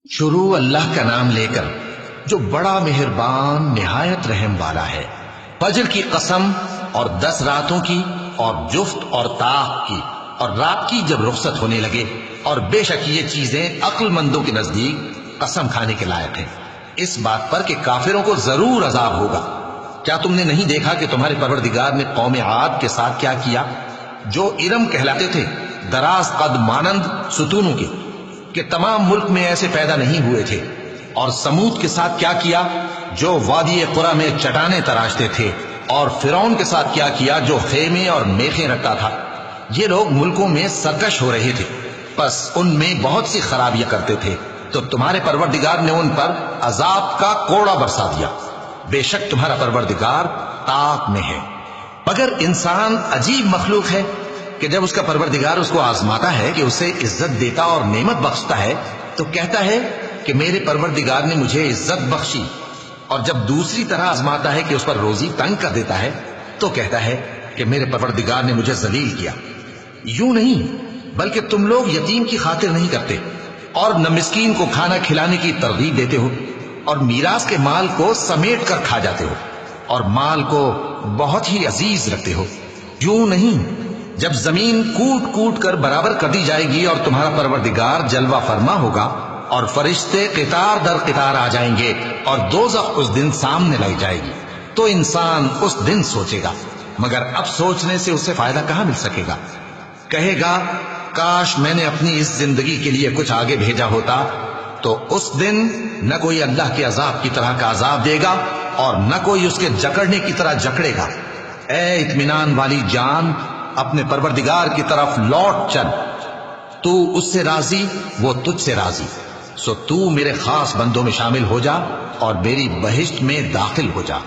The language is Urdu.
شروع اللہ کا نام لے کر جو بڑا مہربان نہایت رحم والا ہے۔ فجر کی قسم اور 10 راتوں کی اور جفت اور طاق کی اور رات کی جب رخصت ہونے لگے، اور بے شک یہ چیزیں عقل مندوں کے نزدیک قسم کھانے کے لائق ہیں، اس بات پر کہ کافروں کو ضرور عذاب ہوگا۔ کیا تم نے نہیں دیکھا کہ تمہارے پروردگار نے قوم عاد کے ساتھ کیا کیا، جو ارم کہلاتے تھے، دراز قد مانند ستونوں کے، کہ تمام ملک میں ایسے پیدا نہیں ہوئے تھے؟ اور سمود کے ساتھ کیا کیا، جو وادی قرا میں چٹانیں تراشتے تھے؟ اور فرعون کے ساتھ کیا کیا، جو خیمے اور میخیں رکھتا تھا؟ یہ لوگ ملکوں میں سرکش ہو رہے تھے، پس ان میں بہت سی خرابیاں کرتے تھے، تو تمہارے پروردگار نے ان پر عذاب کا کوڑا برسا دیا۔ بے شک تمہارا پروردگار طاق میں ہے۔ مگر انسان عجیب مخلوق ہے کہ جب اس کا پروردگار اس کو آزماتا ہے کہ اسے عزت دیتا اور نعمت بخشتا ہے تو کہتا ہے کہ میرے پروردگار نے مجھے عزت بخشی، اور جب دوسری طرح آزماتا ہے کہ اس پر روزی تنگ کر دیتا ہے تو کہتا ہے کہ میرے پروردگار نے مجھے ذلیل کیا۔ یوں نہیں، بلکہ تم لوگ یتیم کی خاطر نہیں کرتے، اور نہ مسکین کو کھانا کھلانے کی ترغیب دیتے ہو، اور میراث کے مال کو سمیٹ کر کھا جاتے ہو، اور مال کو بہت ہی عزیز رکھتے ہو۔ یوں نہیں، جب زمین کوٹ کوٹ کر برابر کر دی جائے گی اور تمہارا پروردگار جلوہ فرما ہوگا اور فرشتے قطار در قطار آ جائیں گے اور دوزخ اس دن سامنے لائی جائے گی، تو انسان اس دن سوچے گا، مگر اب سوچنے سے اسے فائدہ کہاں مل سکے گا؟ کہے گا کاش میں نے اپنی اس زندگی کے لیے کچھ آگے بھیجا ہوتا، تو اس دن نہ کوئی اللہ کے عذاب کی طرح کا عذاب دے گا اور نہ کوئی اس کے جکڑنے کی طرح جکڑے گا۔ اے اطمینان والی جان، اپنے پروردگار کی طرف لوٹ چل، تو اس سے راضی، وہ تجھ سے راضی، سو تو میرے خاص بندوں میں شامل ہو جا اور میری بہشت میں داخل ہو جا۔